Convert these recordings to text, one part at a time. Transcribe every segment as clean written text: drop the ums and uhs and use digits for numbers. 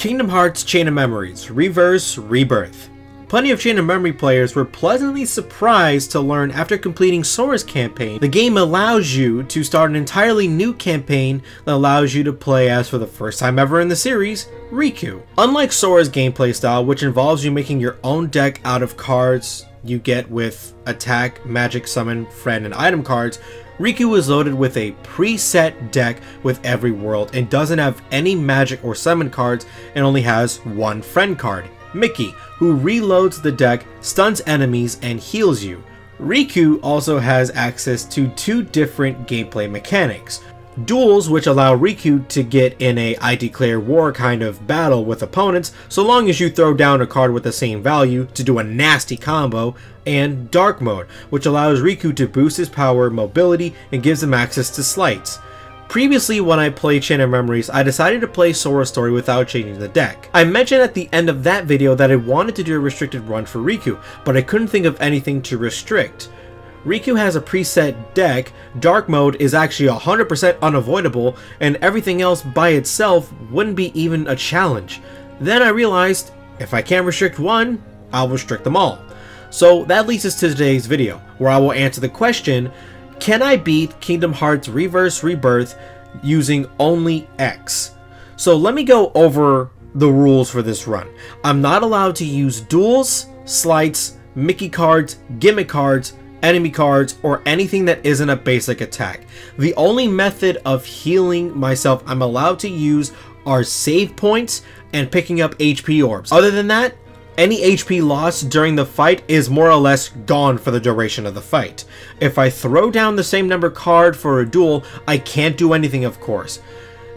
Kingdom Hearts Chain of Memories, Reverse, Rebirth. Plenty of Chain of Memory players were pleasantly surprised to learn after completing Sora's campaign, the game allows you to start an entirely new campaign that allows you to play as, for the first time ever in the series, Riku. Unlike Sora's gameplay style, which involves you making your own deck out of cards you get with attack, magic, summon, friend, and item cards, Riku is loaded with a preset deck with every world and doesn't have any magic or summon cards and only has one friend card, Mickey, who reloads the deck, stuns enemies, and heals you. Riku also has access to two different gameplay mechanics. Duels, which allow Riku to get in a I declare war kind of battle with opponents so long as you throw down a card with the same value to do a nasty combo, and Dark Mode, which allows Riku to boost his power, mobility, and gives him access to slights. Previously, when I played Chain of Memories, I decided to play Sora's story without changing the deck. I mentioned at the end of that video that I wanted to do a restricted run for Riku, but I couldn't think of anything to restrict. Riku has a preset deck, Dark Mode is actually 100% unavoidable, and everything else by itself wouldn't be even a challenge. Then I realized, if I can't restrict one, I'll restrict them all. So that leads us to today's video, where I will answer the question, can I beat Kingdom Hearts Reverse Rebirth using only X? So let me go over the rules for this run. I'm not allowed to use duels, slights, Mickey cards, gimmick cards, enemy cards, or anything that isn't a basic attack. The only method of healing myself I'm allowed to use are save points and picking up HP orbs. Other than that, any HP lost during the fight is more or less gone for the duration of the fight. If I throw down the same number card for a duel, I can't do anything, of course.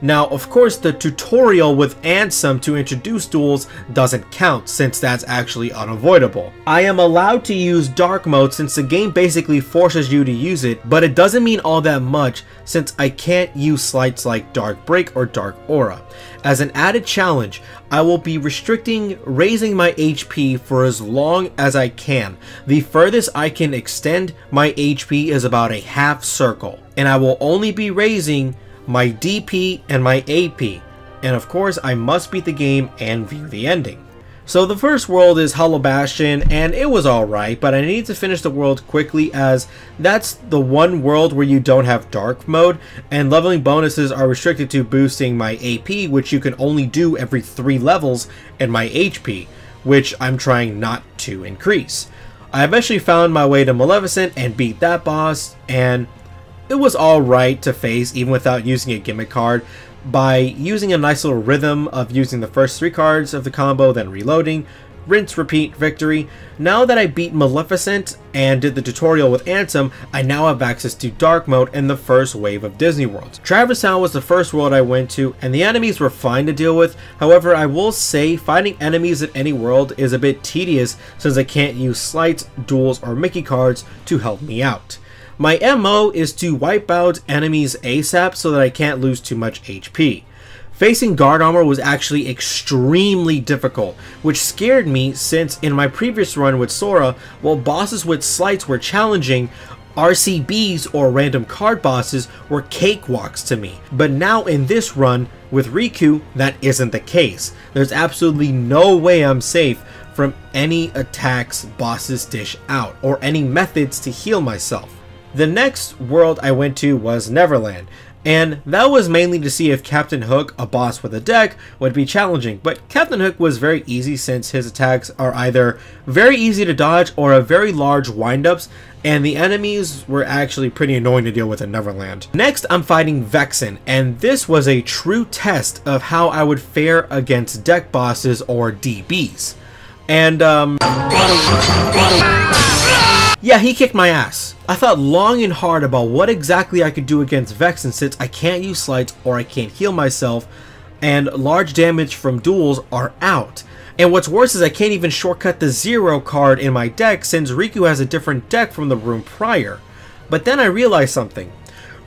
Now, of course, the tutorial with Ansem to introduce duels doesn't count, since that's actually unavoidable. I am allowed to use Dark Mode since the game basically forces you to use it, but it doesn't mean all that much since I can't use slights like Dark Break or Dark Aura. As an added challenge, I will be restricting raising my HP for as long as I can. The furthest I can extend my HP is about a half circle, and I will only be raising my DP and my AP, and of course I must beat the game and view the ending. So the first world is Hollow Bastion, and it was alright, but I need to finish the world quickly as that's the one world where you don't have Dark Mode, and leveling bonuses are restricted to boosting my AP, which you can only do every 3 levels, and my HP, which I'm trying not to increase. I eventually found my way to Maleficent and beat that boss, and it was alright to face even without using a gimmick card by using a nice little rhythm of using the first 3 cards of the combo, then reloading, rinse, repeat, victory. Now that I beat Maleficent and did the tutorial with Ansem, I now have access to Dark Mode in the first wave of Disney Worlds. Traverse Town was the first world I went to, and the enemies were fine to deal with. However, I will say fighting enemies in any world is a bit tedious since I can't use slights, duels, or Mickey cards to help me out. My MO is to wipe out enemies ASAP so that I can't lose too much HP. Facing guard armor was actually extremely difficult, which scared me since in my previous run with Sora, while bosses with slights were challenging, RCBs or random card bosses were cakewalks to me. But now in this run with Riku, that isn't the case. There's absolutely no way I'm safe from any attacks bosses dish out or any methods to heal myself. The next world I went to was Neverland, and that was mainly to see if Captain Hook, a boss with a deck, would be challenging, but Captain Hook was very easy since his attacks are either very easy to dodge or have very large windups, and the enemies were actually pretty annoying to deal with in Neverland. Next, I'm fighting Vexin, and this was a true test of how I would fare against deck bosses or DBs. And yeah, he kicked my ass. I thought long and hard about what exactly I could do against Vexin since I can't use slights or I can't heal myself, and large damage from duels are out. And what's worse is I can't even shortcut the 0 card in my deck since Riku has a different deck from the room prior. But then I realized something.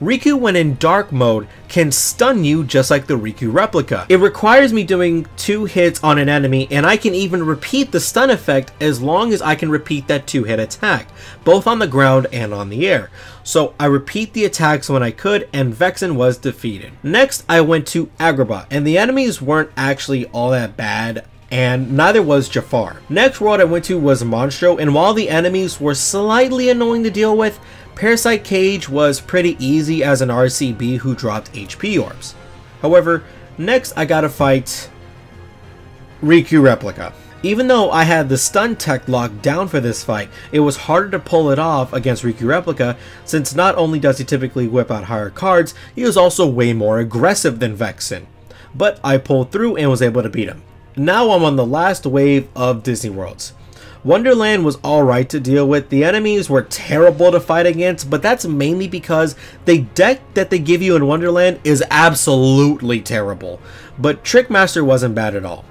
Riku, when in dark mode, can stun you just like the Riku Replica. It requires me doing 2 hits on an enemy, and I can even repeat the stun effect as long as I can repeat that 2-hit attack, both on the ground and on the air. So I repeat the attacks when I could, and Vexin was defeated. Next, I went to Agrabah, and the enemies weren't actually all that bad, and neither was Jafar. Next world I went to was Monstro, and while the enemies were slightly annoying to deal with, Parasite Cage was pretty easy as an RCB who dropped HP orbs. However, next I gotta fight Riku Replica. Even though I had the stun tech locked down for this fight, it was harder to pull it off against Riku Replica, since not only does he typically whip out higher cards, he is also way more aggressive than Vexin. But I pulled through and was able to beat him. Now I'm on the last wave of Disney Worlds. Wonderland was alright to deal with. The enemies were terrible to fight against, but that's mainly because the deck that they give you in Wonderland is absolutely terrible. But Trickmaster wasn't bad at all.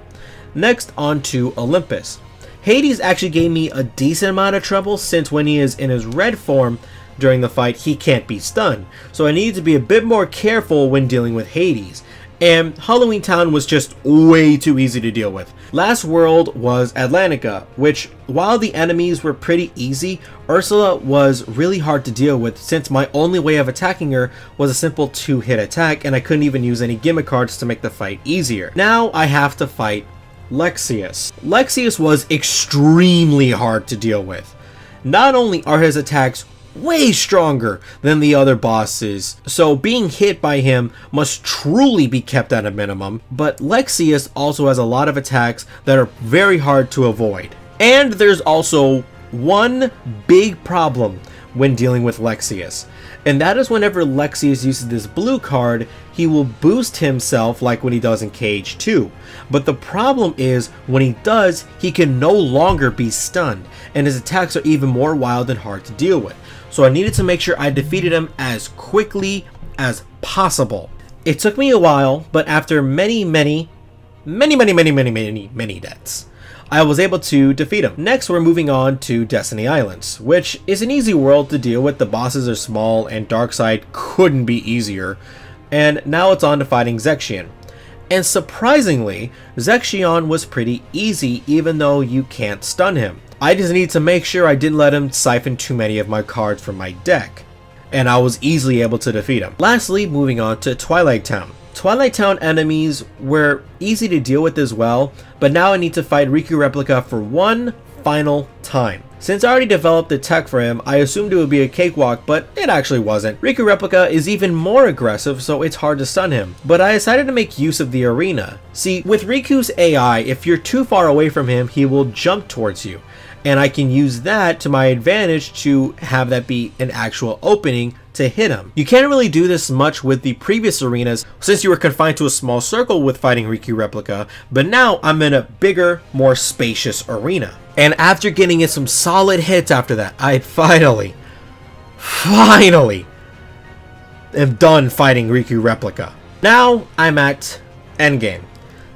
Next, on to Olympus. Hades actually gave me a decent amount of trouble, since when he is in his red form during the fight, he can't be stunned. So I needed to be a bit more careful when dealing with Hades. And Halloween Town was just way too easy to deal with. Last world was Atlantica, which, while the enemies were pretty easy, Ursula was really hard to deal with, since my only way of attacking her was a simple 2-hit attack, and I couldn't even use any gimmick cards to make the fight easier. Now I have to fight Lexaeus. Lexaeus was extremely hard to deal with. Not only are his attacks way stronger than the other bosses, so being hit by him must truly be kept at a minimum, but Lexaeus also has a lot of attacks that are very hard to avoid. And there's also one big problem when dealing with Lexaeus, and that is whenever Lexaeus uses this blue card, he will boost himself like when he does in Cage 2. But the problem is, when he does, he can no longer be stunned, and his attacks are even more wild and hard to deal with. So I needed to make sure I defeated him as quickly as possible. It took me a while, but after many deaths, I was able to defeat him. Next, we're moving on to Destiny Islands, which is an easy world to deal with. The bosses are small, and Darkseid couldn't be easier. And now it's on to fighting Zexion. And surprisingly, Zexion was pretty easy, even though you can't stun him. I just need to make sure I didn't let him siphon too many of my cards from my deck, and I was easily able to defeat him. Lastly, moving on to Twilight Town. Twilight Town enemies were easy to deal with as well, but now I need to fight Riku Replica for one final time. Since I already developed the tech for him, I assumed it would be a cakewalk, but it actually wasn't. Riku Replica is even more aggressive, so it's hard to stun him. But I decided to make use of the arena. See, with Riku's AI, if you're too far away from him, he will jump towards you. And I can use that to my advantage to have that be an actual opening to hit him. You can't really do this much with the previous arenas since you were confined to a small circle with fighting Riku Replica, but now I'm in a bigger, more spacious arena. And after getting in some solid hits after that, I finally am done fighting Riku Replica. Now I'm at endgame.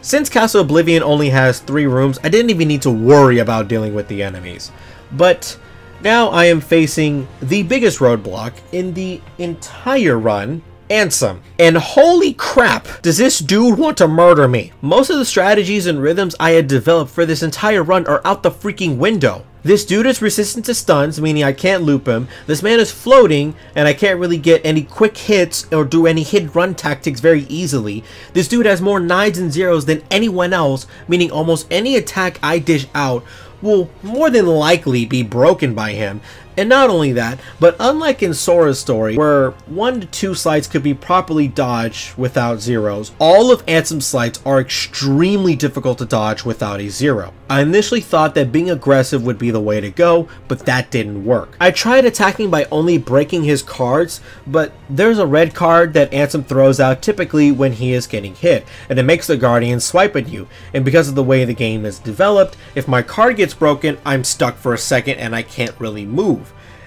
Since Castle Oblivion only has 3 rooms, I didn't even need to worry about dealing with the enemies. But now I am facing the biggest roadblock in the entire run, Ansem. And holy crap, does this dude want to murder me? Most of the strategies and rhythms I had developed for this entire run are out the freaking window. This dude is resistant to stuns, meaning I can't loop him. This man is floating, and I can't really get any quick hits or do any hit-run tactics very easily. This dude has more 9s and 0s than anyone else, meaning almost any attack I dish out will more than likely be broken by him. And not only that, but unlike in Sora's story, where 1 to 2 slides could be properly dodged without zeros, all of Ansem's slides are extremely difficult to dodge without a 0. I initially thought that being aggressive would be the way to go, but that didn't work. I tried attacking by only breaking his cards, but there's a red card that Ansem throws out typically when he is getting hit, and it makes the Guardian swipe at you. And because of the way the game is developed, if my card gets broken, I'm stuck for a second and I can't really move.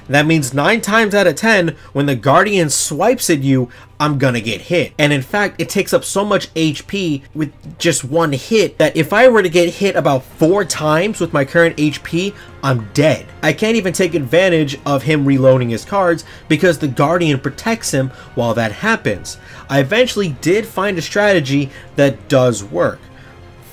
That means 9 times out of 10, when the Guardian swipes at you, I'm gonna get hit. And in fact, it takes up so much HP with just one hit that if I were to get hit about 4 times with my current HP, I'm dead. I can't even take advantage of him reloading his cards because the Guardian protects him while that happens. I eventually did find a strategy that does work.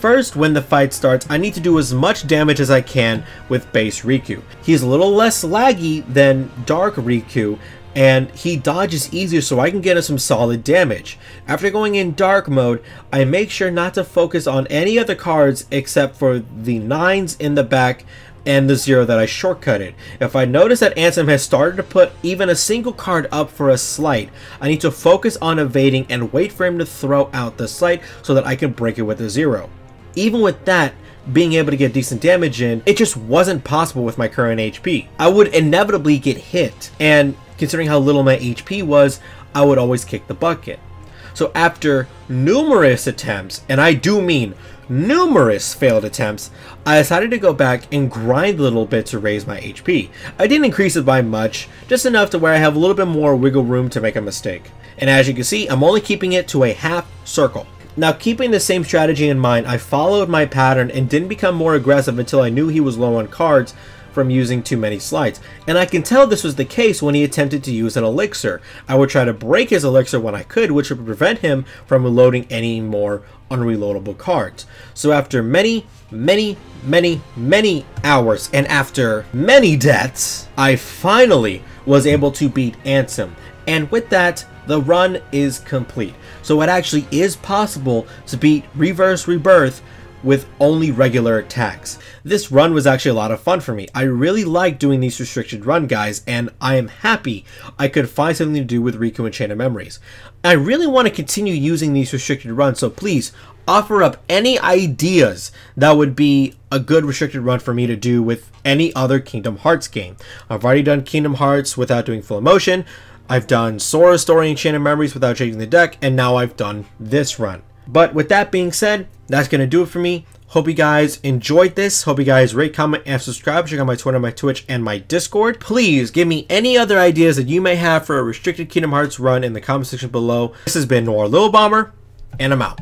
First, when the fight starts, I need to do as much damage as I can with base Riku. He's a little less laggy than Dark Riku, and he dodges easier so I can get him some solid damage. After going in Dark mode, I make sure not to focus on any other cards except for the 9s in the back and the 0 that I shortcutted. If I notice that Ansem has started to put even a single card up for a slight, I need to focus on evading and wait for him to throw out the slight so that I can break it with a 0. Even with that, being able to get decent damage in, it just wasn't possible with my current HP. I would inevitably get hit, and considering how little my HP was, I would always kick the bucket. So after numerous attempts, and I do mean numerous failed attempts, I decided to go back and grind a little bit to raise my HP. I didn't increase it by much, just enough to where I have a little bit more wiggle room to make a mistake. And as you can see, I'm only keeping it to a half circle. Now, keeping the same strategy in mind, I followed my pattern and didn't become more aggressive until I knew he was low on cards from using too many slides. And I can tell this was the case when he attempted to use an elixir. I would try to break his elixir when I could, which would prevent him from reloading any more unreloadable cards. So after many hours and after many deaths, I finally was able to beat Ansem. And with that, the run is complete. So it actually is possible to beat Reverse Rebirth with only regular attacks. This run was actually a lot of fun for me. I really like doing these restricted run, guys, and I am happy I could find something to do with Riku and Chain of Memories. I really want to continue using these restricted runs, so please offer up any ideas that would be a good restricted run for me to do with any other Kingdom Hearts game. I've already done Kingdom Hearts without doing full emotion. I've done Sora's Story and Chain of Memories without changing the deck, and now I've done this run. But with that being said, that's going to do it for me. Hope you guys enjoyed this. Hope you guys rate, comment, and subscribe. Check out my Twitter, my Twitch, and my Discord. Please give me any other ideas that you may have for a restricted Kingdom Hearts run in the comment section below. This has been Noir Little Bomber, and I'm out.